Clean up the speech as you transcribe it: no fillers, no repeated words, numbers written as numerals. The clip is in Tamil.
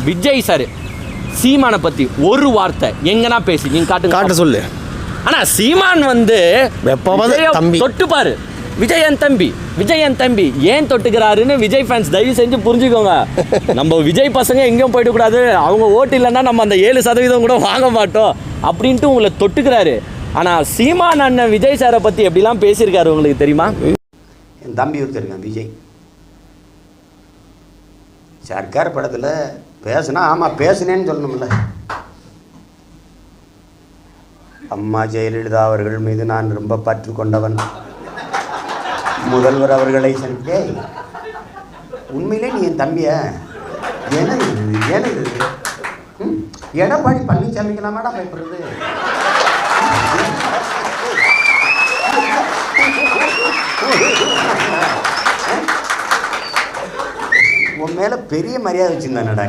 விஜய் சார் சீமானை பற்றி ஒரு வார்த்தை எங்கன்னா பேசி நீங்க காட்ட சொல்லு. ஆனால் சீமான் வந்து தம்பி தொட்டுப்பாரு. விஜய் என் தம்பி ஏன் தொட்டுக்கிறாருன்னு விஜய் ஃபேன்ஸ் தயவு செஞ்சு புரிஞ்சுக்கோங்க. நம்ம விஜய் பசங்க எங்கேயும் போயிடக்கூடாது, அவங்க ஓட்டு இல்லைன்னா நம்ம அந்த 7% கூட வாங்க மாட்டோம் அப்படின்ட்டு உங்களை தொட்டுக்கிறாரு. ஆனால் சீமான் அண்ணன் விஜய் சாரை பற்றி எப்படிலாம் பேசியிருக்காரு உங்களுக்கு தெரியுமா? என் தம்பி ஒருத்தருக்கேன் விஜய். சர்க்கார் படத்தில் பேசுனா ஆமாம் பேசுனேன்னு சொல்லணும்ல. அம்மா ஜெயலலிதா அவர்கள் மீது நான் ரொம்ப பற்று கொண்டவன். முதல்வர் அவர்களை சந்தித்தே உண்மையிலே நீ என் தம்பியா? ஏனது எடப்பாடி பழனிசாமிக்கெல்லாமாடா பயப்படுறது? உன் மேலே பெரிய மரியாதை வச்சுருந்தானடா.